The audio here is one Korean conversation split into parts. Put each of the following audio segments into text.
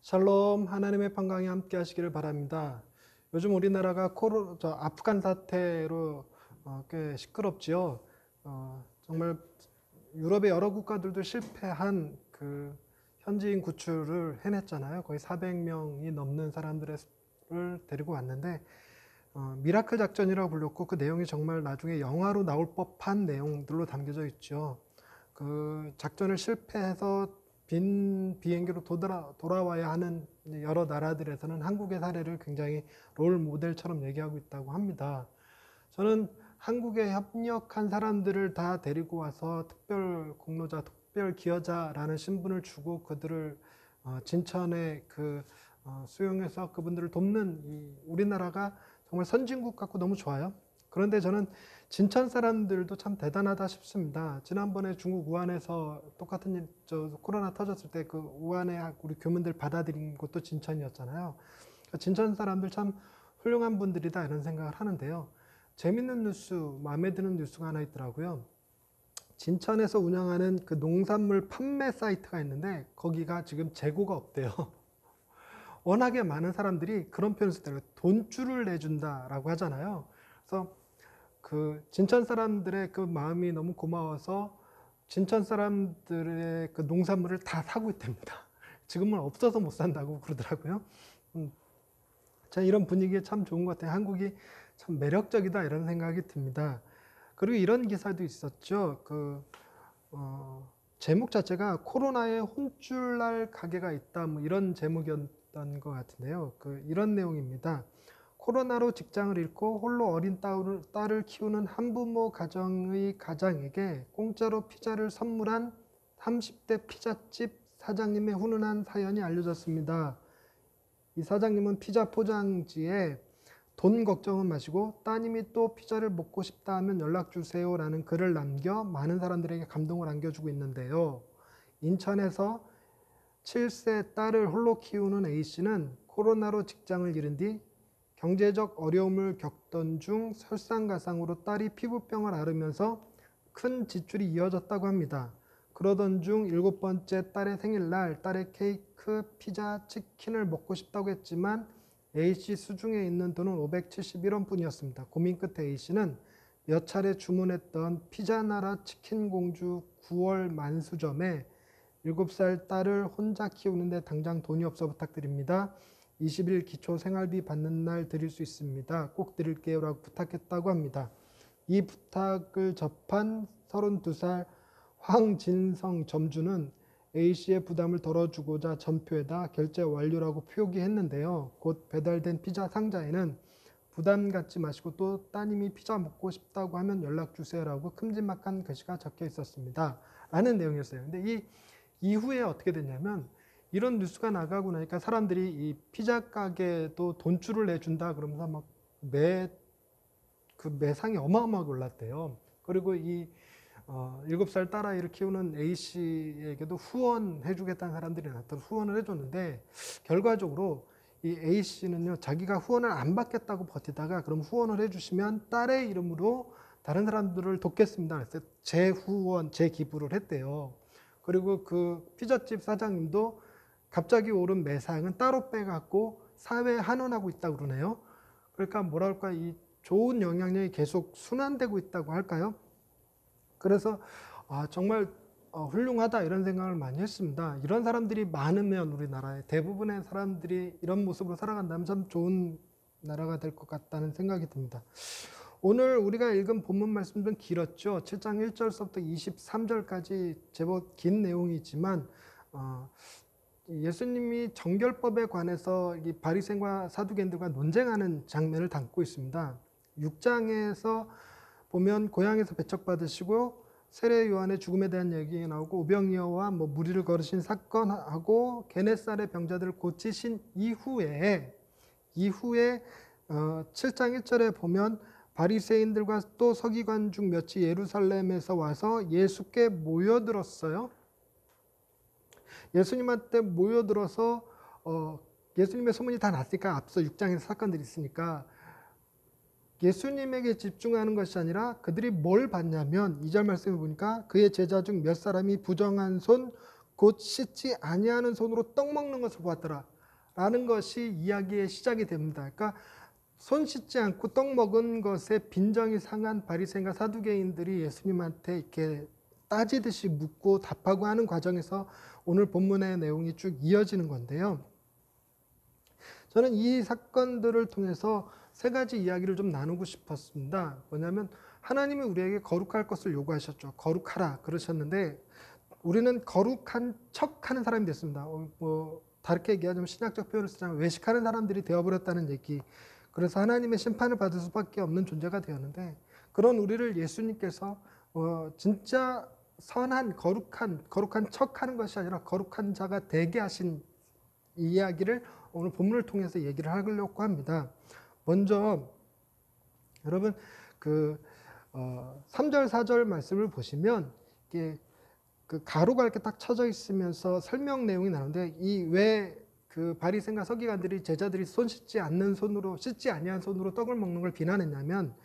샬롬, 하나님의 평강이 함께 하시기를 바랍니다. 요즘 우리나라가 아프간 사태로 꽤 시끄럽지요. 정말 유럽의 여러 국가들도 실패한 그 현지인 구출을 해냈잖아요. 거의 400명이 넘는 사람들을 데리고 왔는데 미라클 작전이라고 불렸고, 그 내용이 정말 나중에 영화로 나올 법한 내용들로 담겨져 있죠. 그 작전을 실패해서 빈 비행기로 돌아와야 하는 여러 나라들에서는 한국의 사례를 굉장히 롤 모델처럼 얘기하고 있다고 합니다. 저는 한국에 협력한 사람들을 다 데리고 와서 특별 공로자, 특별 기여자라는 신분을 주고 그들을 진천에 수용해서 그분들을 돕는 이 우리나라가 정말 선진국 같고 너무 좋아요. 그런데 저는 진천 사람들도 참 대단하다 싶습니다. 지난번에 중국 우한에서 똑같은 일, 코로나 터졌을 때 그 우한에 우리 교민들 받아들인 곳도 진천이었잖아요. 진천 사람들 참 훌륭한 분들이다 이런 생각을 하는데요. 재밌는 뉴스, 마음에 드는 뉴스가 하나 있더라고요. 진천에서 운영하는 그 농산물 판매 사이트가 있는데 거기가 지금 재고가 없대요. 워낙에 많은 사람들이 그런 표현을 쓸 때 돈줄을 내준다라고 하잖아요. 그래서 그 진천 사람들의 그 마음이 너무 고마워서 진천 사람들의 그 농산물을 다 사고 있답니다. 지금은 없어서 못 산다고 그러더라고요. 자, 이런 분위기에 참 좋은 것 같아요. 한국이 참 매력적이다 이런 생각이 듭니다. 그리고 이런 기사도 있었죠. 제목 자체가 코로나에 혼쭐날 가게가 있다, 뭐 이런 제목이었던 것 같은데요. 이런 내용입니다. 코로나로 직장을 잃고 홀로 어린 딸을 키우는 한부모 가정의 가장에게 공짜로 피자를 선물한 30대 피자집 사장님의 훈훈한 사연이 알려졌습니다. 이 사장님은 피자 포장지에 돈 걱정은 마시고 따님이 또 피자를 먹고 싶다 하면 연락 주세요 라는 글을 남겨 많은 사람들에게 감동을 안겨주고 있는데요. 인천에서 7세 딸을 홀로 키우는 A씨는 코로나로 직장을 잃은 뒤 경제적 어려움을 겪던 중 설상가상으로 딸이 피부병을 앓으면서 큰 지출이 이어졌다고 합니다. 그러던 중 7번째 딸의 생일날 딸의 케이크, 피자, 치킨을 먹고 싶다고 했지만 A씨 수중에 있는 돈은 571원 뿐이었습니다. 고민 끝에 A씨는 몇 차례 주문했던 피자나라 치킨공주 9월 만수점에 7살 딸을 혼자 키우는데 당장 돈이 없어 부탁드립니다. 20일 기초 생활비 받는 날 드릴 수 있습니다. 꼭 드릴게요 라고 부탁했다고 합니다. 이 부탁을 접한 32살 황진성 점주는 A씨의 부담을 덜어주고자 점표에다 결제 완료라고 표기했는데요. 곧 배달된 피자 상자에는 부담 갖지 마시고 또 따님이 피자 먹고 싶다고 하면 연락 주세요라고 큼지막한 글씨가 적혀 있었습니다. 라는 내용이었어요. 근데 이 이후에 어떻게 됐냐면 이런 뉴스가 나가고 나니까 사람들이 이 피자 가게도 돈줄을 내준다 그러면서 막 매상이 어마어마하게 올랐대요. 그리고 이 7살 딸아이를 키우는 A씨에게도 후원해주겠다는 사람들이 나타나서 후원을 해줬는데 결과적으로 이 A씨는요 자기가 후원을 안 받겠다고 버티다가 그럼 후원을 해주시면 딸의 이름으로 다른 사람들을 돕겠습니다. 그래서 재후원, 재기부를 했대요. 그리고 그 피자집 사장님도 갑자기 오른 매상은 따로 빼갖고 사회에 환원하고 있다고 그러네요. 그러니까 뭐랄까 이 좋은 영향력이 계속 순환되고 있다고 할까요? 그래서 정말 훌륭하다 이런 생각을 많이 했습니다. 이런 사람들이 많으면 우리나라에 대부분의 사람들이 이런 모습으로 살아간다면 참 좋은 나라가 될 것 같다는 생각이 듭니다. 오늘 우리가 읽은 본문 말씀 좀 길었죠. 7장 1절서부터 23절까지 제법 긴 내용이지만 예수님이 정결법에 관해서 이 바리새인과 사두개인들과 논쟁하는 장면을 담고 있습니다. 6장에서 보면 고향에서 배척받으시고 세례 요한의 죽음에 대한 얘기가 나오고 오병이어와 무리를 거르신 사건하고 게네사렛 병자들을 고치신 이후에 7장 1절에 보면 바리새인들과 또 서기관 중 몇이 예루살렘에서 와서 예수께 모여들었어요. 예수님한테 모여들어서 예수님의 소문이 다 났으니까 앞서 6장에서 사건들이 있으니까 예수님에게 집중하는 것이 아니라 그들이 뭘 봤냐면 2절 말씀을 보니까 그의 제자 중 몇 사람이 부정한 손 곧 씻지 아니하는 손으로 떡 먹는 것을 보았더라 라는 것이 이야기의 시작이 됩니다. 그러니까 손 씻지 않고 떡 먹은 것에 빈정이 상한 바리새인과 사두개인들이 예수님한테 이렇게 따지듯이 묻고 답하고 하는 과정에서 오늘 본문의 내용이 쭉 이어지는 건데요. 저는 이 사건들을 통해서 세 가지 이야기를 좀 나누고 싶었습니다. 뭐냐면 하나님이 우리에게 거룩할 것을 요구하셨죠. 거룩하라 그러셨는데 우리는 거룩한 척하는 사람이 됐습니다. 다르게 얘기하자면 신학적 표현을 쓰자면 외식하는 사람들이 되어버렸다는 얘기. 그래서 하나님의 심판을 받을 수밖에 없는 존재가 되었는데 그런 우리를 예수님께서 진짜 선한 거룩한 척하는 것이 아니라 거룩한 자가 되게 하신 이야기를 오늘 본문을 통해서 얘기를 하려고 합니다. 먼저 여러분 3절 4절 말씀을 보시면 이게 그 가로가 이렇게 딱 쳐져 있으면서 설명 내용이 나오는데 이 왜 그 바리새인과 서기관들이 제자들이 손 씻지 아니한 손으로 떡을 먹는 걸 비난했냐면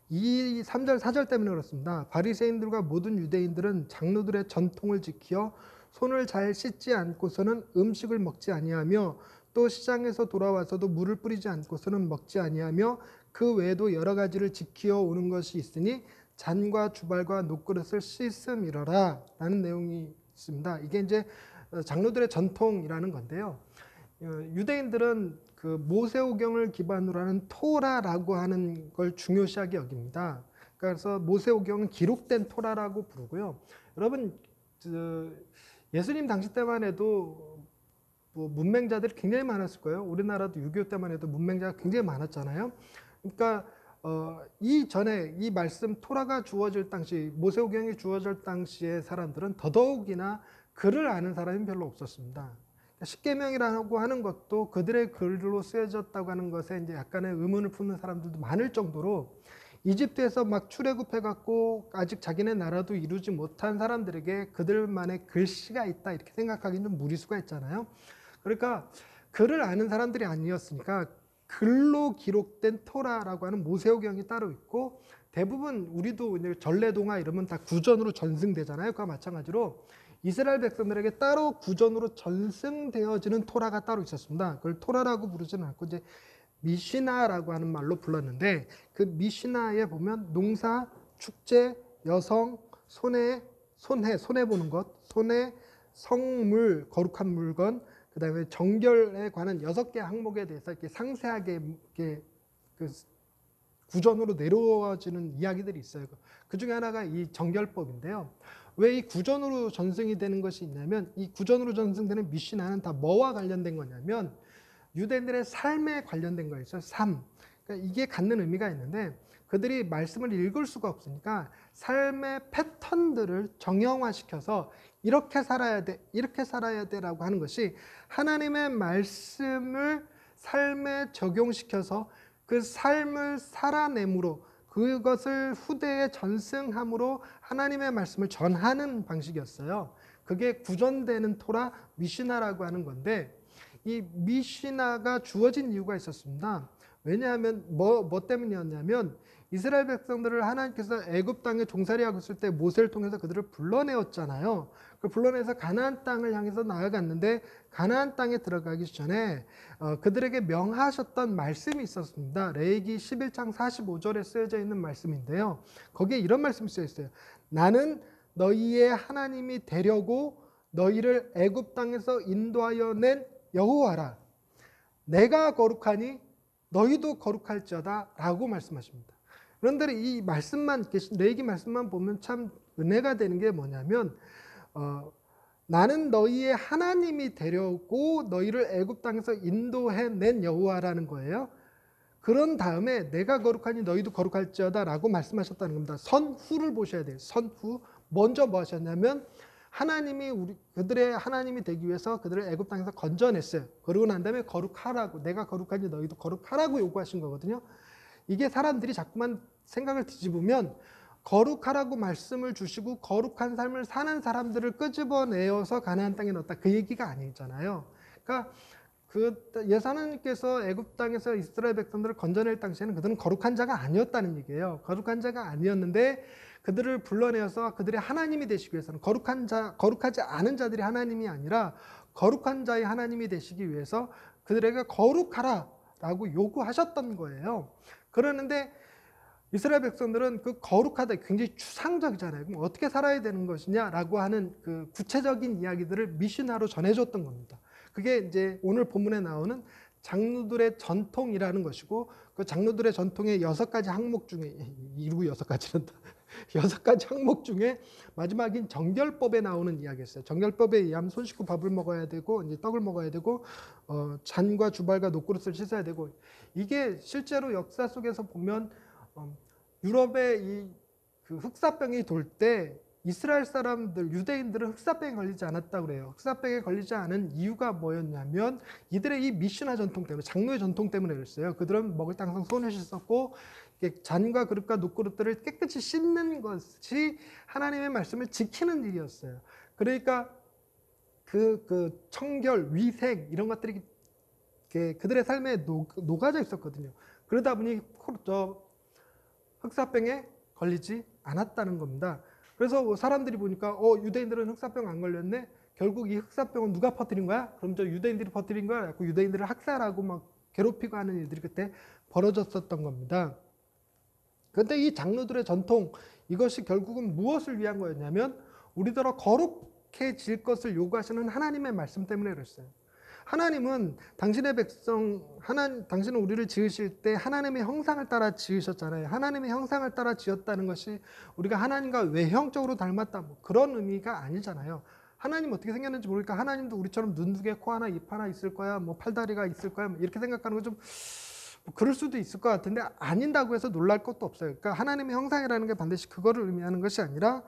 이 3절 4절 때문에 그렇습니다. 바리새인들과 모든 유대인들은 장로들의 전통을 지켜 손을 잘 씻지 않고서는 음식을 먹지 아니하며 또 시장에서 돌아와서도 물을 뿌리지 않고서는 먹지 아니하며 그 외에도 여러 가지를 지키어 오는 것이 있으니 잔과 주발과 녹그릇을 씻음이러라 라는 내용이 있습니다. 이게 이제 장로들의 전통이라는 건데요. 유대인들은 그 모세오경을 기반으로 하는 토라라고 하는 걸 중요시하게 여깁니다. 그래서 모세오경은 기록된 토라라고 부르고요. 여러분 예수님 당시 때만 해도 문맹자들이 굉장히 많았을 거예요. 우리나라도 6.25 때만 해도 문맹자가 굉장히 많았잖아요. 그러니까 이전에 이 말씀 토라가 주어질 당시 모세오경이 주어질 당시의 사람들은 더더욱이나 글을 아는 사람이 별로 없었습니다. 십계명이라고 하는 것도 그들의 글로 쓰여졌다고 하는 것에 이제 약간의 의문을 품는 사람들도 많을 정도로 이집트에서 막 출애굽해갖고 아직 자기네 나라도 이루지 못한 사람들에게 그들만의 글씨가 있다 이렇게 생각하기는 좀 무리수가 있잖아요. 그러니까 글을 아는 사람들이 아니었으니까 글로 기록된 토라라고 하는 모세오경이 따로 있고 대부분 우리도 이제 전래동화 이러면 다 구전으로 전승되잖아요. 그와 마찬가지로 이스라엘 백성들에게 따로 구전으로 전승되어지는 토라가 따로 있었습니다. 그걸 토라라고 부르지는 않고 이제 미시나라고 하는 말로 불렀는데 그 미시나에 보면 농사, 축제, 여성, 손해 보는 것, 손해, 성물, 거룩한 물건, 그 다음에 정결에 관한 6개 항목에 대해서 이렇게 상세하게 이렇게 그 구전으로 내려와지는 이야기들이 있어요. 그 중에 하나가 이 정결법인데요. 왜 이 구전으로 전승이 되는 것이 있냐면 이 구전으로 전승되는 미시나는 다 뭐와 관련된 거냐면 유대인들의 삶에 관련된 거였어요. 삶. 그러니까 이게 갖는 의미가 있는데 그들이 말씀을 읽을 수가 없으니까 삶의 패턴들을 정형화시켜서 이렇게 살아야 돼, 이렇게 살아야 돼라고 하는 것이 하나님의 말씀을 삶에 적용시켜서 그 삶을 살아내므로 그것을 후대에 전승함으로 하나님의 말씀을 전하는 방식이었어요. 그게 구전되는 토라 미시나라고 하는 건데 이 미시나가 주어진 이유가 있었습니다. 왜냐하면 뭐 때문이었냐면 이스라엘 백성들을 하나님께서 애굽 땅에 종살이하고 있을 때 모세를 통해서 그들을 불러내었잖아요. 그 불러내서 가나안 땅을 향해서 나아갔는데 가나안 땅에 들어가기 전에 그들에게 명하셨던 말씀이 있었습니다. 레위기 11장 45절에 쓰여져 있는 말씀인데요. 거기에 이런 말씀이 쓰여 있어요. 나는 너희의 하나님이 되려고 너희를 애굽 땅에서 인도하여 낸 여호와라. 내가 거룩하니 너희도 거룩할지어다 라고 말씀하십니다. 그런데 이 말씀만, 레위기 말씀만 보면 참 은혜가 되는 게 뭐냐면 나는 너희의 하나님이 되려고 너희를 애굽 땅에서 인도해낸 여호와라는 거예요. 그런 다음에 내가 거룩하니 너희도 거룩할지어다 라고 말씀하셨다는 겁니다. 선후를 보셔야 돼요. 선후. 먼저 뭐 하셨냐면 하나님이 그들의 하나님이 되기 위해서 그들을 애굽 땅에서 건져냈어요. 그러고 난 다음에 거룩하라고, 내가 거룩하니 너희도 거룩하라고 요구하신 거거든요. 이게 사람들이 자꾸만 생각을 뒤집으면 거룩하라고 말씀을 주시고 거룩한 삶을 사는 사람들을 끄집어내어서 가나안 땅에 넣었다 그 얘기가 아니잖아요. 그러니까 하나님께서 애굽 땅에서 이스라엘 백성들을 건져낼 당시에는 그들은 거룩한 자가 아니었다는 얘기예요. 거룩한 자가 아니었는데 그들을 불러내어서 그들의 하나님이 되시기 위해서는 거룩하지 않은 자들이 하나님이 아니라 거룩한 자의 하나님이 되시기 위해서 그들에게 거룩하라라고 요구하셨던 거예요. 그러는데 이스라엘 백성들은 그 거룩하다 굉장히 추상적이잖아요. 그럼 어떻게 살아야 되는 것이냐라고 하는 그 구체적인 이야기들을 미시나로 전해줬던 겁니다. 그게 이제 오늘 본문에 나오는 장로들의 전통이라는 것이고, 그 장로들의 전통의 6가지 항목 중에, 이루고 6가지는 6가지 항목 중에 마지막인 정결법에 나오는 이야기였어요. 정결법에 의하면 손 씻고 밥을 먹어야 되고, 이제 떡을 먹어야 되고, 잔과 주발과 녹그릇을 씻어야 되고, 이게 실제로 역사 속에서 보면 유럽의 그 흑사병이 돌 때 이스라엘 사람들, 유대인들은 흑사병에 걸리지 않았다고 그래요. 흑사병에 걸리지 않은 이유가 뭐였냐면 이들의 이 미슈나 전통 때문에, 장로의 전통 때문에 그랬어요. 그들은 먹을 때 항상 손을 씻었고 잔과 그릇과 녹그릇들을 깨끗이 씻는 것이 하나님의 말씀을 지키는 일이었어요. 그러니까 그 청결, 위생 이런 것들이 그들의 삶에 녹아져 있었거든요. 그러다 보니 흑사병에 걸리지 않았다는 겁니다. 그래서 사람들이 보니까 유대인들은 흑사병 안 걸렸네. 결국 이 흑사병은 누가 퍼뜨린 거야? 그럼 저 유대인들이 퍼뜨린 거야. 유대인들을 학살하고 막 괴롭히고 하는 일들이 그때 벌어졌었던 겁니다. 그런데 이 장로들의 전통, 이것이 결국은 무엇을 위한 거였냐면 우리더러 거룩해질 것을 요구하시는 하나님의 말씀 때문에 그랬어요. 하나님은 당신의 백성, 당신은 우리를 지으실 때 하나님의 형상을 따라 지으셨잖아요. 하나님의 형상을 따라 지었다는 것이 우리가 하나님과 외형적으로 닮았다, 뭐 그런 의미가 아니잖아요. 하나님 어떻게 생겼는지 모르니까 하나님도 우리처럼 눈 2개, 코 하나, 입 하나 있을 거야, 뭐 팔다리가 있을 거야, 뭐 이렇게 생각하는 건 좀 그럴 수도 있을 것 같은데 아닌다고 해서 놀랄 것도 없어요. 그러니까 하나님의 형상이라는 게 반드시 그거를 의미하는 것이 아니라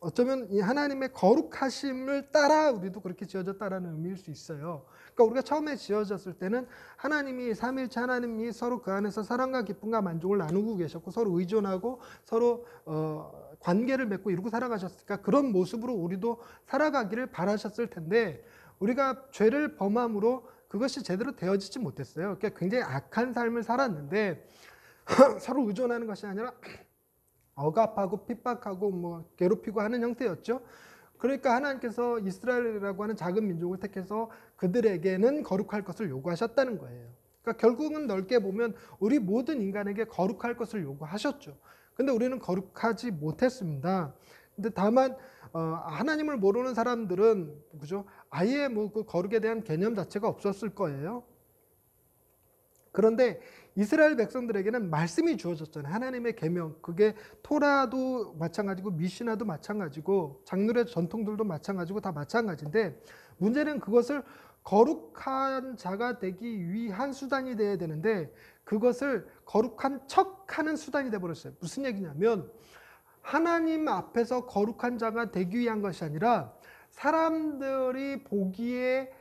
어쩌면 이 하나님의 거룩하심을 따라 우리도 그렇게 지어졌다라는 의미일 수 있어요. 그러니까 우리가 처음에 지어졌을 때는 하나님이, 삼위일체 하나님이 서로 그 안에서 사랑과 기쁨과 만족을 나누고 계셨고 서로 의존하고 서로 관계를 맺고 이루고 살아가셨으니까 그런 모습으로 우리도 살아가기를 바라셨을 텐데 우리가 죄를 범함으로 그것이 제대로 되어지지 못했어요. 그러니까 굉장히 악한 삶을 살았는데 서로 의존하는 것이 아니라 억압하고 핍박하고 뭐 괴롭히고 하는 형태였죠. 그러니까 하나님께서 이스라엘이라고 하는 작은 민족을 택해서 그들에게는 거룩할 것을 요구하셨다는 거예요. 그러니까 결국은 넓게 보면 우리 모든 인간에게 거룩할 것을 요구하셨죠. 근데 우리는 거룩하지 못했습니다. 근데 다만 하나님을 모르는 사람들은 그죠? 아예 뭐 그 거룩에 대한 개념 자체가 없었을 거예요. 그런데 이스라엘 백성들에게는 말씀이 주어졌잖아요. 하나님의 계명. 그게 토라도 마찬가지고 미시나도 마찬가지고 장로의 전통들도 마찬가지고 다 마찬가지인데 문제는 그것을 거룩한 자가 되기 위한 수단이 되어야 되는데 그것을 거룩한 척하는 수단이 되어버렸어요. 무슨 얘기냐면 하나님 앞에서 거룩한 자가 되기 위한 것이 아니라 사람들이 보기에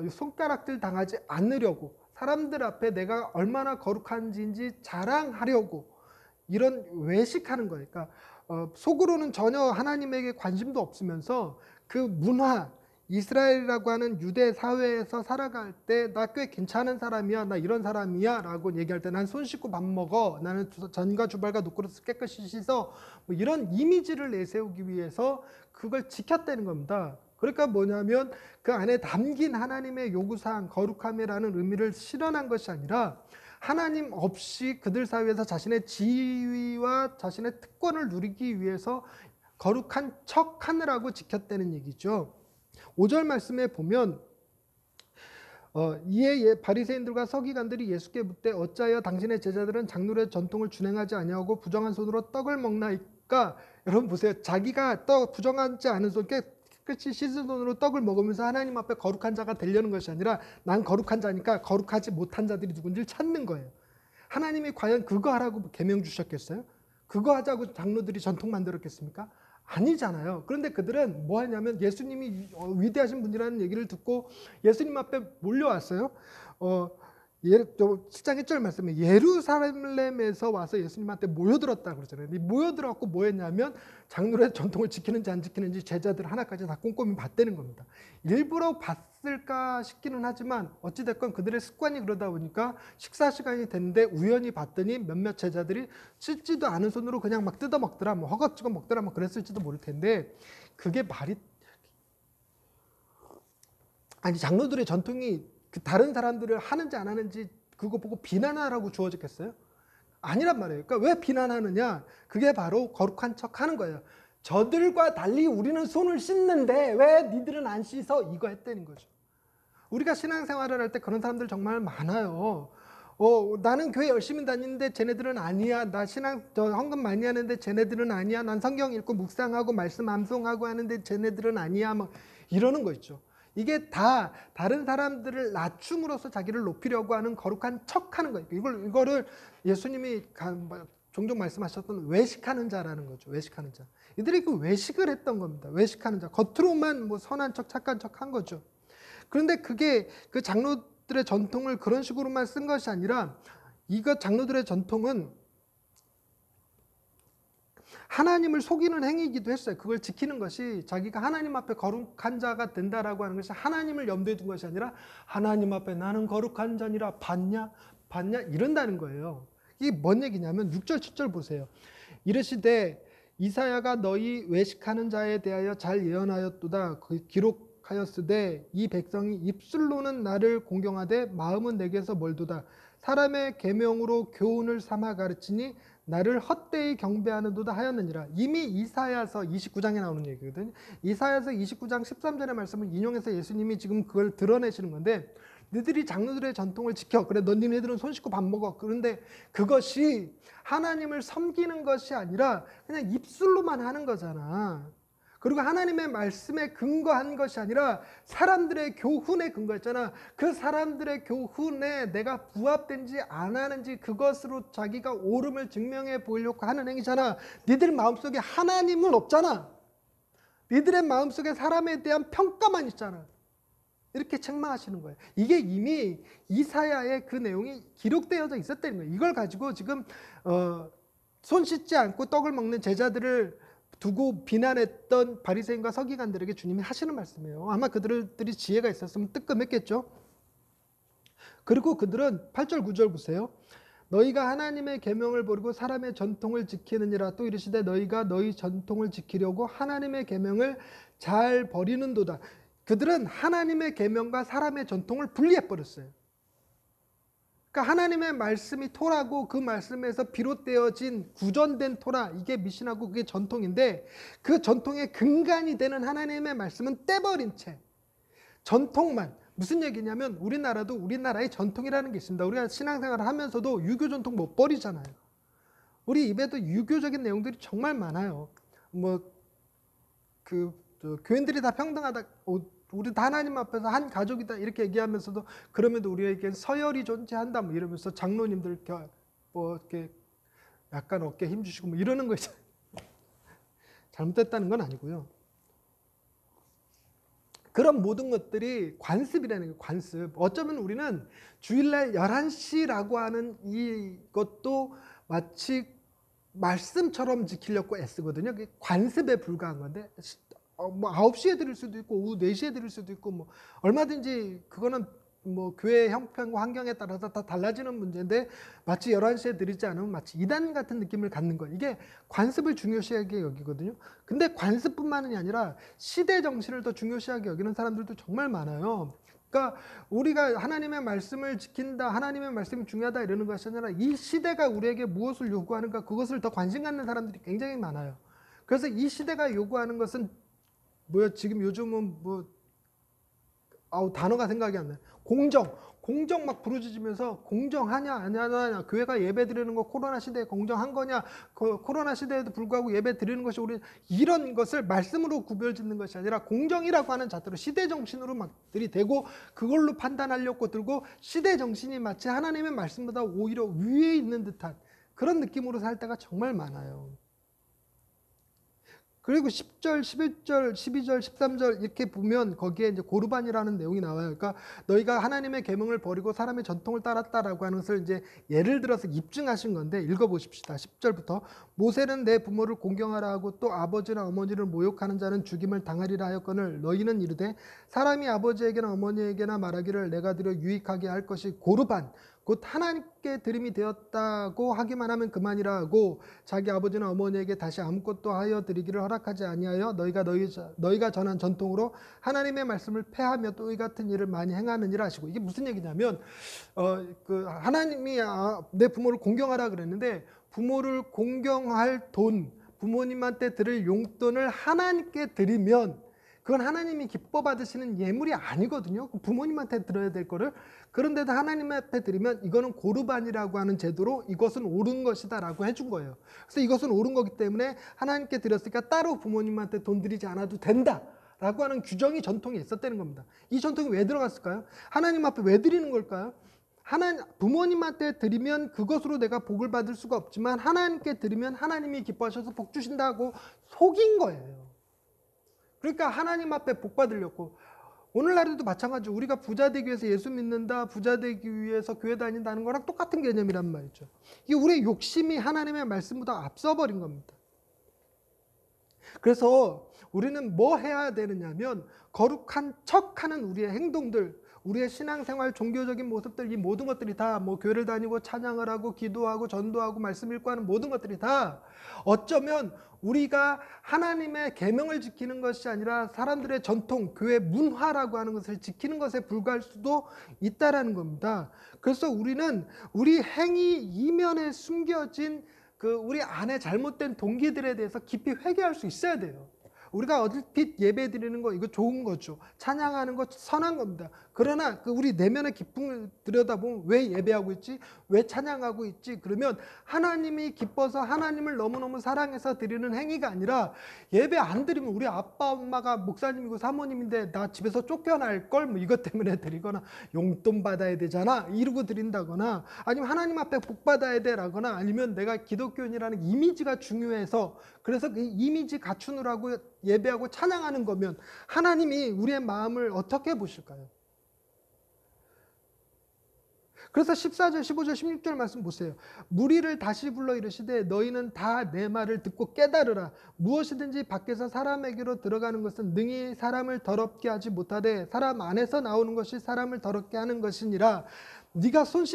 손가락질 당하지 않으려고 사람들 앞에 내가 얼마나 거룩한지 자랑하려고 이런 외식하는 거예요. 그러니까 속으로는 전혀 하나님에게 관심도 없으면서 그 문화, 이스라엘이라고 하는 유대 사회에서 살아갈 때 나 꽤 괜찮은 사람이야, 나 이런 사람이야 라고 얘기할 때 난 손 씻고 밥 먹어, 나는 전과 주발과 녹그릇을 깨끗이 씻어, 뭐 이런 이미지를 내세우기 위해서 그걸 지켰다는 겁니다. 그러니까 뭐냐면 그 안에 담긴 하나님의 요구사항, 거룩함이라는 의미를 실현한 것이 아니라 하나님 없이 그들 사이에서 자신의 지위와 자신의 특권을 누리기 위해서 거룩한 척 하느라고 지켰다는 얘기죠. 5절 말씀에 보면 이에 바리새인들과 서기관들이 예수께 묻되 어찌하여 당신의 제자들은 장로의 전통을 준행하지 아니하고 부정한 손으로 떡을 먹나이까? 여러분 보세요. 자기가 부정하지 않은 손, 깨끗이 씻은 손으로 떡을 먹으면서 하나님 앞에 거룩한 자가 되려는 것이 아니라 난 거룩한 자니까 거룩하지 못한 자들이 누군지를 찾는 거예요. 하나님이 과연 그거 하라고 계명 주셨겠어요? 그거 하자고 장로들이 전통 만들었겠습니까? 아니잖아요. 그런데 그들은 뭐 하냐면 예수님이 위대하신 분이라는 얘기를 듣고 예수님 앞에 몰려왔어요. 또 7장 1절 말씀에 예루살렘에서 와서 예수님한테 모여들었다고 그러잖아요. 모여들었고 뭐 했냐면 장로의 전통을 지키는지 안 지키는지 제자들 하나까지 다 꼼꼼히 봤다는 겁니다. 일부러 봤을까 싶기는 하지만 어찌됐건 그들의 습관이 그러다 보니까 식사 시간이 됐는데 우연히 봤더니 몇몇 제자들이 씻지도 않은 손으로 그냥 막 뜯어 먹더라, 뭐 허겁지겁 먹더라, 뭐 그랬을지도 모를 텐데, 그게 말이, 아니 장로들의 전통이 그 다른 사람들을 하는지 안 하는지 그거 보고 비난하라고 주어졌겠어요? 아니란 말이에요. 그러니까 왜 비난하느냐? 그게 바로 거룩한 척 하는 거예요. 저들과 달리 우리는 손을 씻는데 왜 니들은 안 씻어? 이거 했다는 거죠. 우리가 신앙생활을 할 때 그런 사람들 정말 많아요. 나는 교회 열심히 다니는데 쟤네들은 아니야. 나 헌금 많이 하는데 쟤네들은 아니야. 난 성경 읽고 묵상하고 말씀 암송하고 하는데 쟤네들은 아니야. 막 이러는 거 있죠. 이게 다 다른 사람들을 낮춤으로써 자기를 높이려고 하는 거룩한 척하는 거예요. 이거를 예수님이 종종 말씀하셨던 외식하는 자라는 거죠. 외식하는 자. 이들이 그 외식을 했던 겁니다. 외식하는 자. 겉으로만 뭐 선한 척, 착한 척 한 거죠. 그런데 그게 그 장로들의 전통을 그런 식으로만 쓴 것이 아니라, 이거 장로들의 전통은 하나님을 속이는 행위이기도 했어요. 그걸 지키는 것이 자기가 하나님 앞에 거룩한 자가 된다라고 하는 것이 하나님을 염두에 둔 것이 아니라, 하나님 앞에 나는 거룩한 자니라 봤냐 이런다는 거예요. 이게 뭔 얘기냐면 6절 7절 보세요. 이르시되 이사야가 너희 외식하는 자에 대하여 잘 예언하였도다. 그 기록하였으되 이 백성이 입술로는 나를 공경하되 마음은 내게서 멀도다. 사람의 계명으로 교훈을 삼아 가르치니 나를 헛되이 경배하는도다 하였느니라. 이미 이사야서 29장에 나오는 얘기거든요. 이사야서 29장 13절의 말씀을 인용해서 예수님이 지금 그걸 드러내시는 건데, 너희들이 장로들의 전통을 지켜. 그래, 너희들은 손 씻고 밥 먹어. 그런데 그것이 하나님을 섬기는 것이 아니라 그냥 입술로만 하는 거잖아. 그리고 하나님의 말씀에 근거한 것이 아니라 사람들의 교훈에 근거했잖아. 그 사람들의 교훈에 내가 부합된지 안 하는지 그것으로 자기가 옳음을 증명해 보이려고 하는 행위잖아. 니들 마음속에 하나님은 없잖아. 니들의 마음속에 사람에 대한 평가만 있잖아. 이렇게 책망하시는 거예요. 이게 이미 이사야의 그 내용이 기록되어져 있었다는 거예요. 이걸 가지고 지금 손 씻지 않고 떡을 먹는 제자들을 두고 비난했던 바리새인과 서기관들에게 주님이 하시는 말씀이에요. 아마 그들이 지혜가 있었으면 뜨끔했겠죠. 그리고 그들은 8절 9절 보세요. 너희가 하나님의 계명을 버리고 사람의 전통을 지키느니라. 또 이르시되 너희가 너희 전통을 지키려고 하나님의 계명을 잘 버리는도다. 그들은 하나님의 계명과 사람의 전통을 분리해 버렸어요. 그러니까 하나님의 말씀이 토라고 그 말씀에서 비롯되어진 구전된 토라, 이게 미신하고 그게 전통인데, 그 전통의 근간이 되는 하나님의 말씀은 떼버린 채 전통만. 무슨 얘기냐면 우리나라도 우리나라의 전통이라는 게 있습니다. 우리가 신앙생활을 하면서도 유교 전통 못 버리잖아요. 우리 입에도 유교적인 내용들이 정말 많아요. 교인들이 다 평등하다, 우리 다 하나님 앞에서 한 가족이다 이렇게 얘기하면서도, 그럼에도 우리에겐 서열이 존재한다 뭐 이러면서 장로님들 이렇게 약간 어깨에 힘주시고 뭐 이러는 거 있잖아요. 잘못됐다는 건 아니고요. 그런 모든 것들이 관습이라는 거예요. 관습. 어쩌면 우리는 주일날 11시라고 하는 이것도 마치 말씀처럼 지키려고 애쓰거든요. 그게 관습에 불과한 건데, 9시에 드릴 수도 있고 오후 4시에 드릴 수도 있고 뭐 얼마든지 그거는 뭐 교회 형편과 환경에 따라서 다 달라지는 문제인데, 마치 11시에 드리지 않으면 마치 이단 같은 느낌을 갖는 거, 이게 관습을 중요시하게 여기거든요. 근데 관습뿐만이 아니라 시대 정신을 더 중요시하게 여기는 사람들도 정말 많아요. 그러니까 우리가 하나님의 말씀을 지킨다, 하나님의 말씀이 중요하다 이러는 것이 아니라 이 시대가 우리에게 무엇을 요구하는가, 그것을 더 관심 갖는 사람들이 굉장히 많아요. 그래서 이 시대가 요구하는 것은 지금 요즘은 단어가 생각이 안 나요. 공정 막 부르짖으면서 공정하냐 안 하냐, 교회가 예배 드리는 거 코로나 시대에 공정한 거냐, 코로나 시대에도 불구하고 예배 드리는 것이 우리, 이런 것을 말씀으로 구별짓는 것이 아니라 공정이라고 하는 잣대로 시대 정신으로 막 들이대고 그걸로 판단하려고 들고, 시대 정신이 마치 하나님의 말씀보다 오히려 위에 있는 듯한 그런 느낌으로 살 때가 정말 많아요. 그리고 10절, 11절, 12절, 13절 이렇게 보면 거기에 이제 고르반이라는 내용이 나와요. 그러니까 너희가 하나님의 계명을 버리고 사람의 전통을 따랐다라고 하는 것을 이제 예를 들어서 입증하신 건데 읽어보십시다. 10절부터 모세는 내 부모를 공경하라 하고 또 아버지나 어머니를 모욕하는 자는 죽임을 당하리라 하였거늘 너희는 이르되 사람이 아버지에게나 어머니에게나 말하기를 내가 드려 유익하게 할 것이 고르반 곧 하나님께 드림이 되었다고 하기만 하면 그만이라 하고 자기 아버지나 어머니에게 다시 아무것도 하여 드리기를 허락하지 아니하여 너희가 전한 전통으로 하나님의 말씀을 폐하며 또 이 같은 일을 많이 행하느니라 하시고 이게 무슨 얘기냐면 그 하나님이 내 부모를 공경하라 그랬는데 부모를 공경할 돈 부모님한테 드릴 용돈을 하나님께 드리면 그건 하나님이 기뻐 받으시는 예물이 아니거든요. 부모님한테 드려야 될 거를 그런데도 하나님 앞에 드리면 이거는 고르반이라고 하는 제도로 이것은 옳은 것이다 라고 해준 거예요. 그래서 이것은 옳은 거기 때문에 하나님께 드렸으니까 따로 부모님한테 돈 드리지 않아도 된다 라고 하는 규정이 전통에 있었다는 겁니다. 이 전통이 왜 들어갔을까요? 하나님 앞에 왜 드리는 걸까요? 부모님한테 드리면 그것으로 내가 복을 받을 수가 없지만 하나님께 드리면 하나님이 기뻐하셔서 복 주신다고 속인 거예요. 그러니까 하나님 앞에 복 받으려고 오늘날에도 마찬가지로 우리가 부자 되기 위해서 예수 믿는다, 부자 되기 위해서 교회 다닌다는 거랑 똑같은 개념이란 말이죠. 이게 우리의 욕심이 하나님의 말씀보다 앞서버린 겁니다. 그래서 우리는 뭐 해야 되느냐면 거룩한 척하는 우리의 행동들, 우리의 신앙생활, 종교적인 모습들 이 모든 것들이 다 뭐 교회를 다니고 찬양을 하고 기도하고 전도하고 말씀 읽고 하는 모든 것들이 다 어쩌면 우리가 하나님의 계명을 지키는 것이 아니라 사람들의 전통, 교회 문화라고 하는 것을 지키는 것에 불과할 수도 있다라는 겁니다. 그래서 우리는 우리 행위 이면에 숨겨진 그 우리 안에 잘못된 동기들에 대해서 깊이 회개할 수 있어야 돼요. 우리가 얼핏 예배 드리는 거 이거 좋은 거죠. 찬양하는 거 선한 겁니다. 그러나 그 우리 내면의 기쁨을 들여다보면 왜 예배하고 있지? 왜 찬양하고 있지? 그러면 하나님이 기뻐서 하나님을 너무너무 사랑해서 드리는 행위가 아니라 예배 안 드리면 우리 아빠 엄마가 목사님이고 사모님인데 나 집에서 쫓겨날 걸 뭐 이것 때문에 드리거나 용돈 받아야 되잖아 이러고 드린다거나 아니면 하나님 앞에 복 받아야 되라거나 아니면 내가 기독교인이라는 이미지가 중요해서 그래서 그 이미지 갖추느라고 예배하고 찬양하는 거면 하나님이 우리의 마음을 어떻게 보실까요? 그래서 14절, 15절, 16절 말씀 보세요. 무리를 다시 불러 이르시되 너희는 다 내 말을 듣고 깨달으라. 무엇이든지 밖에서 사람에게로 들어가는 것은 능히 사람을 더럽게 하지 못하되 사람 안에서 나오는 것이 사람을 더럽게 하는 것이니라. 네가 손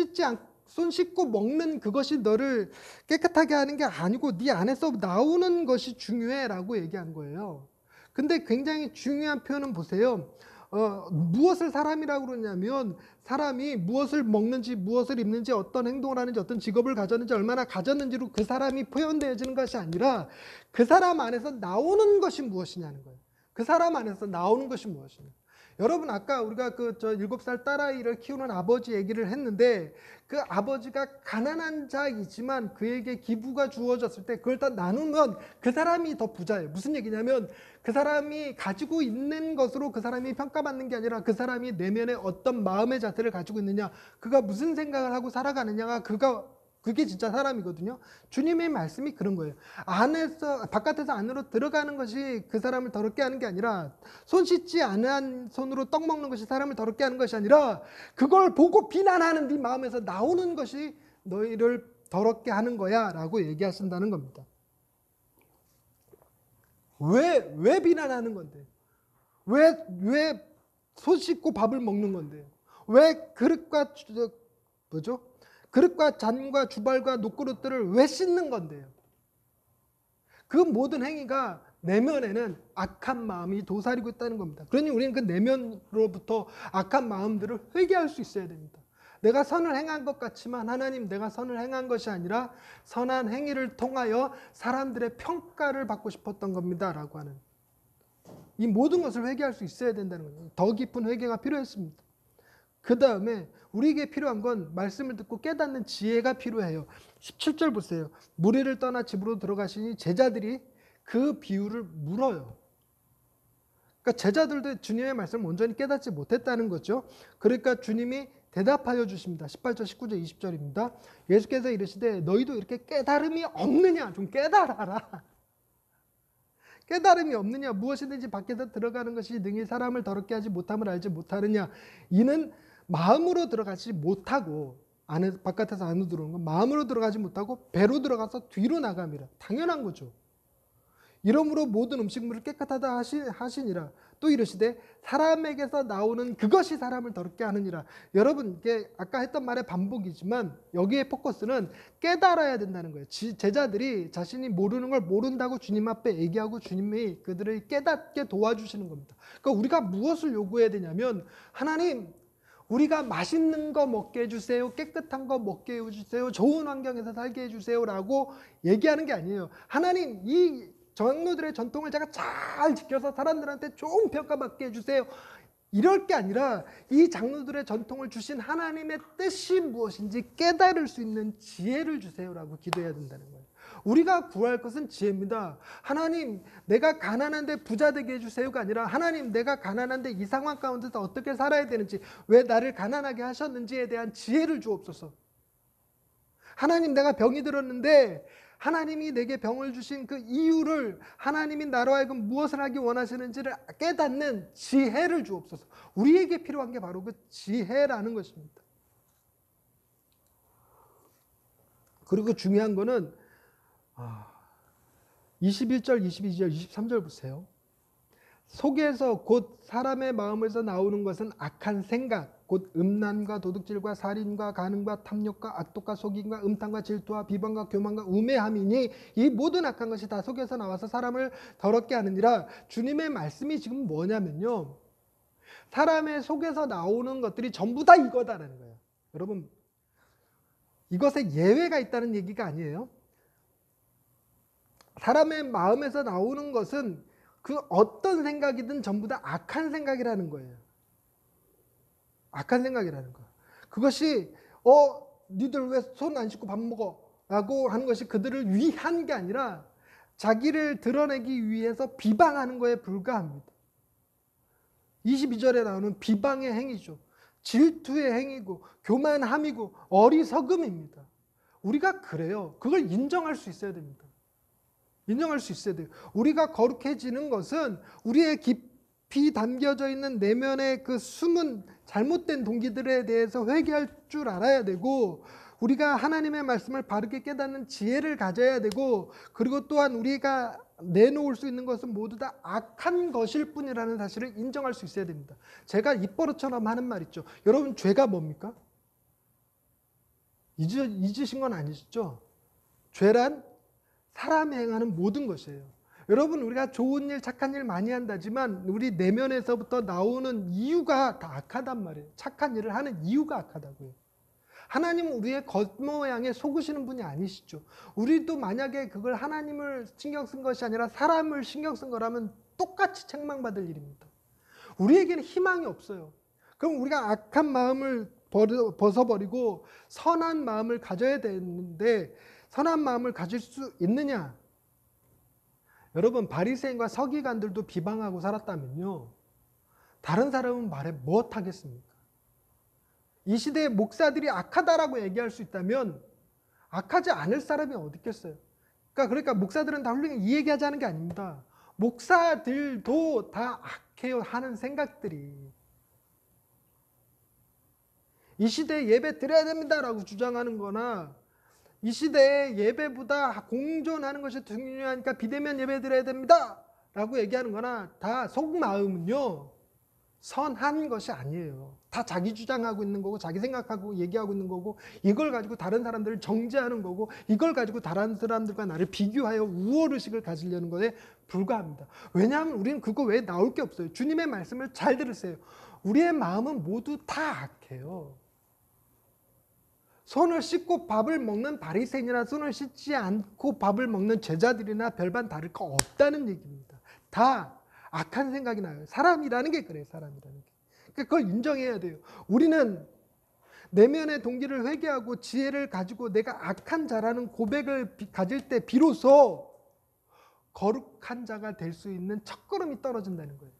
씻고 먹는 그것이 너를 깨끗하게 하는 게 아니고 네 안에서 나오는 것이 중요해 라고 얘기한 거예요. 근데 굉장히 중요한 표현은 보세요. 무엇을 사람이라고 그러냐면 사람이 무엇을 먹는지 무엇을 입는지 어떤 행동을 하는지 어떤 직업을 가졌는지 얼마나 가졌는지로 그 사람이 표현되어지는 것이 아니라 그 사람 안에서 나오는 것이 무엇이냐는 거예요. 그 사람 안에서 나오는 것이 무엇이냐. 여러분 아까 우리가 그 7살 딸아이를 키우는 아버지 얘기를 했는데 그 아버지가 가난한 자이지만 그에게 기부가 주어졌을 때 그걸 다 나누면 그 사람이 더 부자예요. 무슨 얘기냐면 그 사람이 가지고 있는 것으로 그 사람이 평가받는 게 아니라 그 사람이 내면에 어떤 마음의 자세를 가지고 있느냐 그가 무슨 생각을 하고 살아가느냐가 그게 진짜 사람이거든요. 주님의 말씀이 그런 거예요. 바깥에서 안으로 들어가는 것이 그 사람을 더럽게 하는 게 아니라 손 씻지 않은 손으로 떡 먹는 것이 사람을 더럽게 하는 것이 아니라 그걸 보고 비난하는 네 마음에서 나오는 것이 너희를 더럽게 하는 거야 라고 얘기하신다는 겁니다. 왜 비난하는 건데? 왜 손 씻고 밥을 먹는 건데? 왜 그릇과 잔과 주발과 녹그릇들을 왜 씻는 건데요? 그 모든 행위가 내면에는 악한 마음이 도사리고 있다는 겁니다. 그러니 우리는 그 내면으로부터 악한 마음들을 회개할 수 있어야 됩니다. 내가 선을 행한 것 같지만 하나님 내가 선을 행한 것이 아니라 선한 행위를 통하여 사람들의 평가를 받고 싶었던 겁니다 라고 하는 이 모든 것을 회개할 수 있어야 된다는 거예요. 더 깊은 회개가 필요했습니다. 그 다음에 우리에게 필요한 건 말씀을 듣고 깨닫는 지혜가 필요해요. 17절 보세요. 무리를 떠나 집으로 들어가시니 제자들이 그 비유를 물어요. 그러니까 제자들도 주님의 말씀을 온전히 깨닫지 못했다는 거죠. 그러니까 주님이 대답하여 주십니다. 18절, 19절, 20절입니다. 예수께서 이르시되 너희도 이렇게 깨달음이 없느냐? 좀 깨달아라. 깨달음이 없느냐? 무엇이든지 밖에서 들어가는 것이 능히 사람을 더럽게 하지 못함을 알지 못하느냐? 이는 마음으로 들어가지 못하고, 바깥에서 안으로 들어오는 건 마음으로 들어가지 못하고 배로 들어가서 뒤로 나감이라. 당연한 거죠. 이러므로 모든 음식물을 깨끗하다 하시니라. 또 이르시되 사람에게서 나오는 그것이 사람을 더럽게 하느니라. 여러분, 이게 아까 했던 말의 반복이지만 여기에 포커스는 깨달아야 된다는 거예요. 제자들이 자신이 모르는 걸 모른다고 주님 앞에 얘기하고 주님이 그들을 깨닫게 도와주시는 겁니다. 그러니까 우리가 무엇을 요구해야 되냐면, 하나님, 우리가 맛있는 거 먹게 해주세요, 깨끗한 거 먹게 해주세요, 좋은 환경에서 살게 해주세요 라고 얘기하는 게 아니에요. 하나님, 이 장로들의 전통을 제가 잘 지켜서 사람들한테 좋은 평가받게 해주세요, 이럴 게 아니라 이 장로들의 전통을 주신 하나님의 뜻이 무엇인지 깨달을 수 있는 지혜를 주세요라고 기도해야 된다는 거예요. 우리가 구할 것은 지혜입니다. 하나님, 내가 가난한데 부자 되게 해주세요가 아니라, 하나님, 내가 가난한데 이 상황 가운데서 어떻게 살아야 되는지, 왜 나를 가난하게 하셨는지에 대한 지혜를 주옵소서. 하나님, 내가 병이 들었는데 하나님이 내게 병을 주신 그 이유를, 하나님이 나로 하여금 무엇을 하기 원하시는지를 깨닫는 지혜를 주옵소서. 우리에게 필요한 게 바로 그 지혜라는 것입니다. 그리고 중요한 거는 21절, 22절, 23절 보세요. 속에서 곧 사람의 마음에서 나오는 것은 악한 생각, 곧 음란과 도둑질과 살인과 간음과 탐욕과 악독과 속임과 음탕과 질투와 비방과 교만과 우매함이니 이 모든 악한 것이 다 속에서 나와서 사람을 더럽게 하느니라. 주님의 말씀이 지금 뭐냐면요, 사람의 속에서 나오는 것들이 전부 다 이거다라는 거예요. 여러분, 이것에 예외가 있다는 얘기가 아니에요. 사람의 마음에서 나오는 것은 그 어떤 생각이든 전부 다 악한 생각이라는 거예요. 악한 생각이라는 거. 그것이 니들 왜 손 안 씻고 밥 먹어? 라고 하는 것이 그들을 위한 게 아니라 자기를 드러내기 위해서 비방하는 거에 불과합니다. 22절에 나오는 비방의 행위죠. 질투의 행위고 교만함이고 어리석음입니다. 우리가 그래요. 그걸 인정할 수 있어야 됩니다. 인정할 수 있어야 돼요. 우리가 거룩해지는 것은 우리의 깊이 담겨져 있는 내면의 그 숨은 잘못된 동기들에 대해서 회개할 줄 알아야 되고, 우리가 하나님의 말씀을 바르게 깨닫는 지혜를 가져야 되고, 그리고 또한 우리가 내놓을 수 있는 것은 모두 다 악한 것일 뿐이라는 사실을 인정할 수 있어야 됩니다. 제가 입버릇처럼 하는 말 있죠. 여러분, 죄가 뭡니까? 잊으신 건 아니시죠? 죄란 사람이 행하는 모든 것이에요. 여러분, 우리가 좋은 일, 착한 일 많이 한다지만 우리 내면에서부터 나오는 이유가 다 악하단 말이에요. 착한 일을 하는 이유가 악하다고요. 하나님은 우리의 겉모양에 속으시는 분이 아니시죠. 우리도 만약에 그걸 하나님을 신경 쓴 것이 아니라 사람을 신경 쓴 거라면 똑같이 책망받을 일입니다. 우리에게는 희망이 없어요. 그럼 우리가 악한 마음을 벗어버리고 선한 마음을 가져야 되는데, 선한 마음을 가질 수 있느냐? 여러분, 바리새인과 서기관들도 비방하고 살았다면요, 다른 사람은 말해 무엇하겠습니까? 이 시대의 목사들이 악하다라고 얘기할 수 있다면 악하지 않을 사람이 어디 있겠어요? 그러니까 목사들은 다 훌륭해, 이 얘기하자는 게 아닙니다. 목사들도 다 악해요 하는 생각들이, 이 시대에 예배 드려야 됩니다라고 주장하는 거나, 이 시대에 예배보다 공존하는 것이 중요하니까 비대면 예배 드려야 됩니다 라고 얘기하는 거나, 다 속마음은요 선한 것이 아니에요. 다 자기 주장하고 있는 거고, 자기 생각하고 얘기하고 있는 거고, 이걸 가지고 다른 사람들을 정죄하는 거고, 이걸 가지고 다른 사람들과 나를 비교하여 우월의식을 가지려는 것에 불과합니다. 왜냐하면 우리는 그거 외에 나올 게 없어요. 주님의 말씀을 잘 들으세요. 우리의 마음은 모두 다 악해요. 손을 씻고 밥을 먹는 바리새인이나 손을 씻지 않고 밥을 먹는 제자들이나 별반 다를 거 없다는 얘기입니다. 다 악한 생각이 나요. 사람이라는 게 그래요. 사람이라는 게. 그걸 인정해야 돼요. 우리는 내면의 동기를 회개하고 지혜를 가지고 내가 악한 자라는 고백을 가질 때 비로소 거룩한 자가 될 수 있는 첫걸음이 떨어진다는 거예요.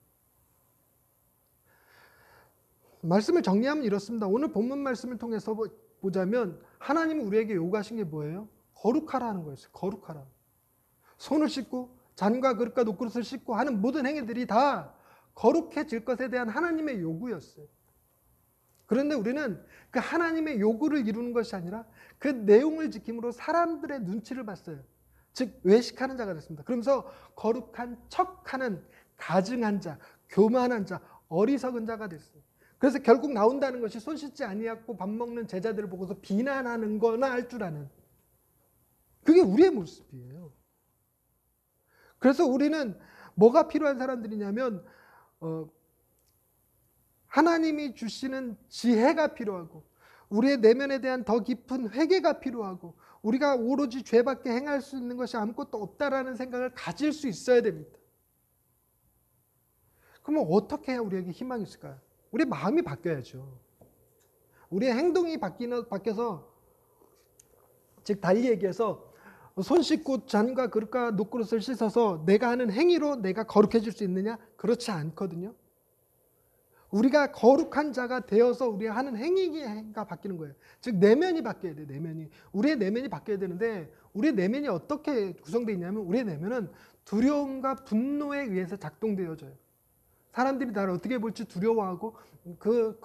말씀을 정리하면 이렇습니다. 오늘 본문 말씀을 통해서 보자면 하나님이 우리에게 요구하신 게 뭐예요? 거룩하라는 거였어요. 거룩하라. 손을 씻고 잔과 그릇과 녹그릇을 씻고 하는 모든 행위들이 다 거룩해질 것에 대한 하나님의 요구였어요. 그런데 우리는 그 하나님의 요구를 이루는 것이 아니라 그 내용을 지킴으로 사람들의 눈치를 봤어요. 즉 외식하는 자가 됐습니다. 그러면서 거룩한 척하는 가증한 자, 교만한 자, 어리석은 자가 됐어요. 그래서 결국 나온다는 것이 손 씻지 아니하고 밥 먹는 제자들을 보고서 비난하는 거나 할 줄 아는, 그게 우리의 모습이에요. 그래서 우리는 뭐가 필요한 사람들이냐면 하나님이 주시는 지혜가 필요하고 우리의 내면에 대한 더 깊은 회개가 필요하고 우리가 오로지 죄밖에 행할 수 있는 것이 아무것도 없다라는 생각을 가질 수 있어야 됩니다. 그러면 어떻게 해야 우리에게 희망이 있을까요? 우리의 마음이 바뀌어야죠. 우리의 행동이 바뀌어서, 즉 달리 얘기해서 손 씻고 잔과 그릇과 녹그릇을 씻어서 내가 하는 행위로 내가 거룩해질 수 있느냐? 그렇지 않거든요. 우리가 거룩한 자가 되어서 우리가 하는 행위가 바뀌는 거예요. 즉 내면이 바뀌어야 돼요. 내면이. 우리의 내면이 바뀌어야 되는데 우리의 내면이 어떻게 구성되어 있냐면 우리의 내면은 두려움과 분노에 의해서 작동되어져요. 사람들이 나를 어떻게 볼지 두려워하고 그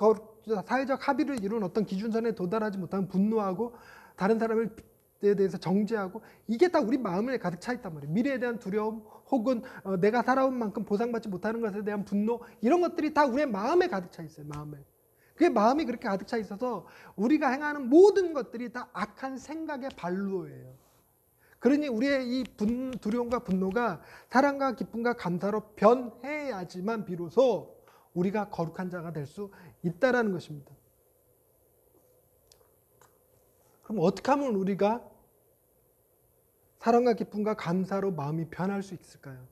사회적 합의를 이룬 어떤 기준선에 도달하지 못하면 분노하고 다른 사람에 대해서 정죄하고, 이게 다 우리 마음에 가득 차 있단 말이에요. 미래에 대한 두려움 혹은 내가 살아온 만큼 보상받지 못하는 것에 대한 분노, 이런 것들이 다 우리의 마음에 가득 차 있어요. 그게 마음이 그렇게 가득 차 있어서 우리가 행하는 모든 것들이 다 악한 생각의 발로예요. 그러니 우리의 이 두려움과 분노가 사랑과 기쁨과 감사로 변해야지만 비로소 우리가 거룩한 자가 될 수 있다라는 것입니다. 그럼 어떻게 하면 우리가 사랑과 기쁨과 감사로 마음이 변할 수 있을까요?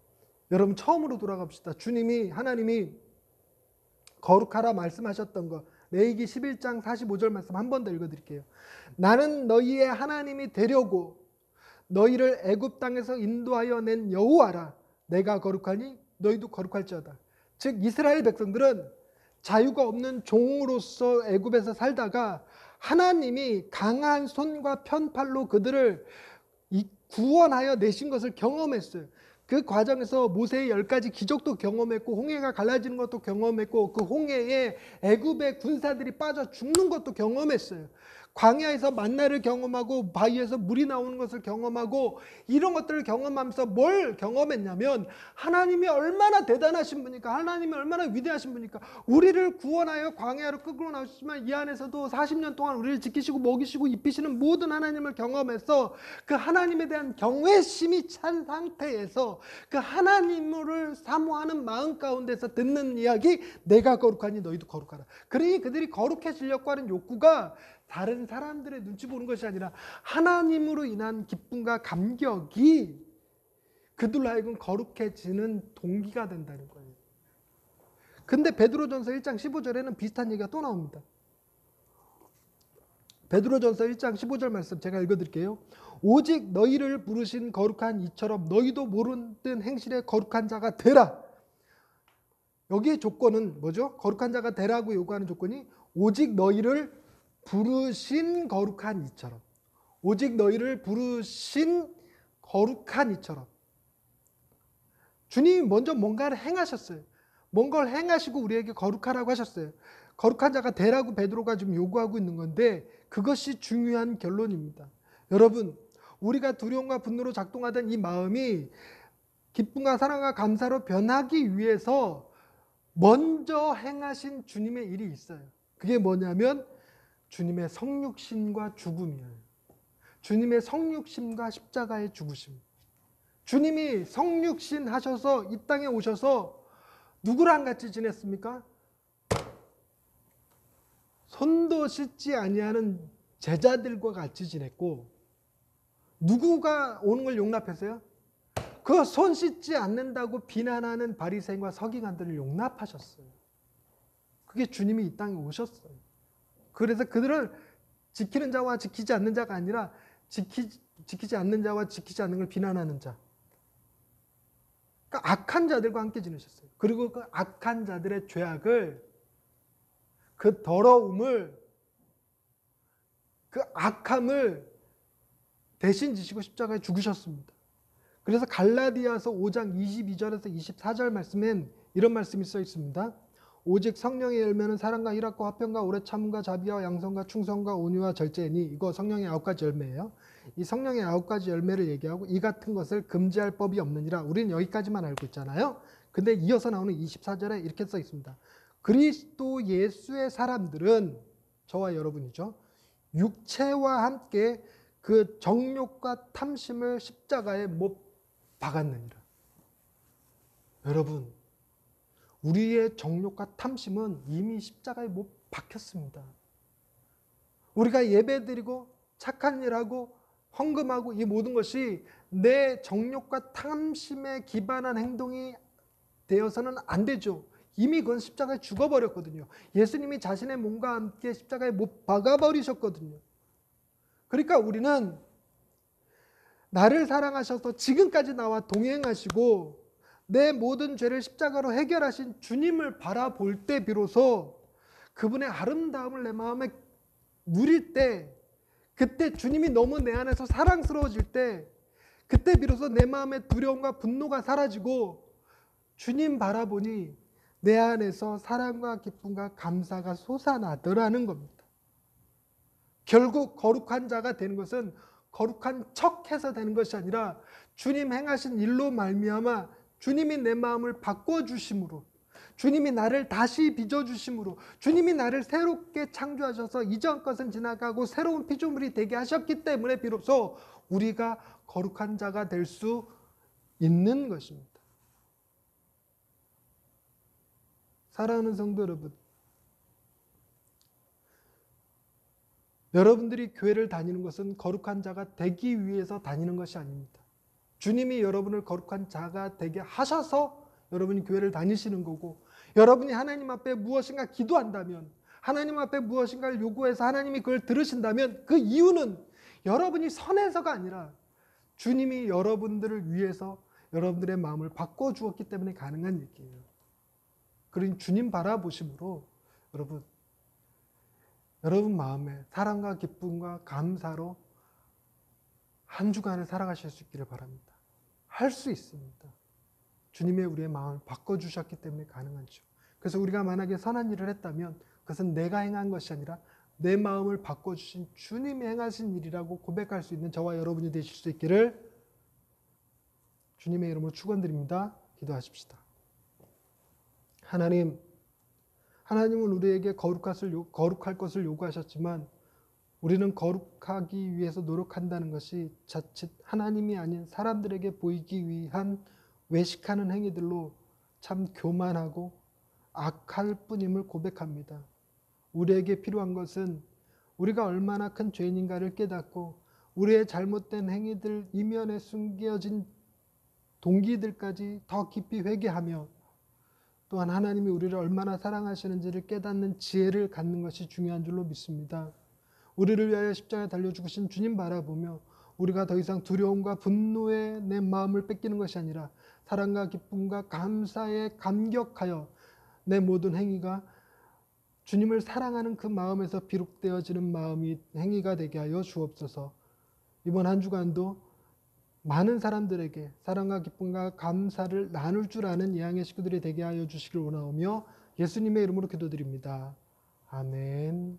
여러분 처음으로 돌아갑시다. 하나님이 거룩하라 말씀하셨던 것, 레위기 11장 45절 말씀 한 번 더 읽어드릴게요. 나는 너희의 하나님이 되려고 너희를 애굽 땅에서 인도하여 낸 여호와라. 내가 거룩하니 너희도 거룩할지어다. 즉 이스라엘 백성들은 자유가 없는 종으로서 애굽에서 살다가 하나님이 강한 손과 편팔로 그들을 구원하여 내신 것을 경험했어요. 그 과정에서 모세의 10가지 기적도 경험했고 홍해가 갈라지는 것도 경험했고 그 홍해에 애굽의 군사들이 빠져 죽는 것도 경험했어요. 광야에서 만나를 경험하고 바위에서 물이 나오는 것을 경험하고 이런 것들을 경험하면서 뭘 경험했냐면 하나님이 얼마나 대단하신 분이니까, 하나님이 얼마나 위대하신 분이니까, 우리를 구원하여 광야로 끌고 나오시지만 이 안에서도 40년 동안 우리를 지키시고 먹이시고 입히시는 모든 하나님을 경험해서 그 하나님에 대한 경외심이 찬 상태에서 그 하나님을 사모하는 마음 가운데서 듣는 이야기, 내가 거룩하니 너희도 거룩하라. 그러니 그들이 거룩해지려고 하는 욕구가 다른 사람들의 눈치 보는 것이 아니라 하나님으로 인한 기쁨과 감격이 그들로 하여금 거룩해지는 동기가 된다는 거예요. 근데 베드로전서 1장 15절에는 비슷한 얘기가 또 나옵니다. 베드로전서 1장 15절 말씀 제가 읽어드릴게요. 오직 너희를 부르신 거룩한 이처럼 너희도 모르는 행실에 거룩한 자가 되라. 여기의 조건은 뭐죠? 거룩한 자가 되라고 요구하는 조건이 오직 너희를 부르신 거룩한 이처럼, 오직 너희를 부르신 거룩한 이처럼. 주님이 먼저 뭔가를 행하셨어요. 뭔가를 행하시고 우리에게 거룩하라고 하셨어요. 거룩한 자가 되라고 베드로가 지금 요구하고 있는 건데 그것이 중요한 결론입니다. 여러분, 우리가 두려움과 분노로 작동하던 이 마음이 기쁨과 사랑과 감사로 변하기 위해서 먼저 행하신 주님의 일이 있어요. 그게 뭐냐면 주님의 성육신과 죽음이에요. 주님의 성육신과 십자가의 죽으심. 주님이 성육신 하셔서 이 땅에 오셔서 누구랑 같이 지냈습니까? 손도 씻지 아니하는 제자들과 같이 지냈고, 누구가 오는 걸 용납했어요? 그 손 씻지 않는다고 비난하는 바리새인과 서기관들을 용납하셨어요. 그게 주님이 이 땅에 오셨어요. 그래서 그들을 지키는 자와 지키지 않는 자가 아니라 지키지 않는 자와 지키지 않는 걸 비난하는 자, 그러니까 악한 자들과 함께 지내셨어요. 그리고 그 악한 자들의 죄악을, 그 더러움을, 그 악함을 대신 지시고 십자가에 죽으셨습니다. 그래서 갈라디아서 5장 22절에서 24절 말씀엔 이런 말씀이 써 있습니다. 오직 성령의 열매는 사랑과 희락과 화평과 오래 참음과 자비와 양선과 충성과 온유와 절제니, 이거 성령의 9가지 열매예요. 이 성령의 9가지 열매를 얘기하고 이 같은 것을 금지할 법이 없느니라. 우리는 여기까지만 알고 있잖아요. 근데 이어서 나오는 24절에 이렇게 써 있습니다. 그리스도 예수의 사람들은, 저와 여러분이죠, 육체와 함께 그 정욕과 탐심을 십자가에 못 박았느니라. 여러분, 우리의 정욕과 탐심은 이미 십자가에 못 박혔습니다. 우리가 예배드리고 착한 일하고 헌금하고 이 모든 것이 내 정욕과 탐심에 기반한 행동이 되어서는 안 되죠. 이미 그건 십자가에 죽어버렸거든요. 예수님이 자신의 몸과 함께 십자가에 못 박아버리셨거든요. 그러니까 우리는 나를 사랑하셔서 지금까지 나와 동행하시고 내 모든 죄를 십자가로 해결하신 주님을 바라볼 때 비로소 그분의 아름다움을 내 마음에 누릴 때, 그때 주님이 너무 내 안에서 사랑스러워질 때, 그때 비로소 내 마음의 두려움과 분노가 사라지고 주님 바라보니 내 안에서 사랑과 기쁨과 감사가 솟아나더라는 겁니다. 결국 거룩한 자가 되는 것은 거룩한 척해서 되는 것이 아니라 주님 행하신 일로 말미암아 주님이 내 마음을 바꿔주심으로, 주님이 나를 다시 빚어주심으로, 주님이 나를 새롭게 창조하셔서 이전 것은 지나가고 새로운 피조물이 되게 하셨기 때문에 비로소 우리가 거룩한 자가 될 수 있는 것입니다. 사랑하는 성도 여러분, 여러분들이 교회를 다니는 것은 거룩한 자가 되기 위해서 다니는 것이 아닙니다. 주님이 여러분을 거룩한 자가 되게 하셔서 여러분이 교회를 다니시는 거고, 여러분이 하나님 앞에 무엇인가 기도한다면, 하나님 앞에 무엇인가를 요구해서 하나님이 그걸 들으신다면 그 이유는 여러분이 선해서가 아니라 주님이 여러분들을 위해서 여러분들의 마음을 바꿔주었기 때문에 가능한 얘기예요. 그러니 주님 바라보심으로 여러분 마음에 사랑과 기쁨과 감사로 한 주간을 살아가실 수 있기를 바랍니다. 할 수 있습니다. 주님의 우리의 마음을 바꿔주셨기 때문에 가능하죠. 그래서 우리가 만약에 선한 일을 했다면 그것은 내가 행한 것이 아니라 내 마음을 바꿔주신 주님이 행하신 일이라고 고백할 수 있는 저와 여러분이 되실 수 있기를 주님의 이름으로 축원드립니다. 기도하십시다. 하나님은 우리에게 거룩할 것을 요구하셨지만 우리는 거룩하기 위해서 노력한다는 것이 자칫 하나님이 아닌 사람들에게 보이기 위한 외식하는 행위들로 참 교만하고 악할 뿐임을 고백합니다. 우리에게 필요한 것은 우리가 얼마나 큰 죄인인가를 깨닫고 우리의 잘못된 행위들 이면에 숨겨진 동기들까지 더 깊이 회개하며 또한 하나님이 우리를 얼마나 사랑하시는지를 깨닫는 지혜를 갖는 것이 중요한 줄로 믿습니다. 우리를 위하여 십자가에 달려 죽으신 주님 바라보며 우리가 더 이상 두려움과 분노에 내 마음을 뺏기는 것이 아니라 사랑과 기쁨과 감사에 감격하여 내 모든 행위가 주님을 사랑하는 그 마음에서 비롯되어지는 마음이 행위가 되게 하여 주옵소서. 이번 한 주간도 많은 사람들에게 사랑과 기쁨과 감사를 나눌 줄 아는 예양의 식구들이 되게 하여 주시길 원하오며 예수님의 이름으로 기도드립니다. 아멘.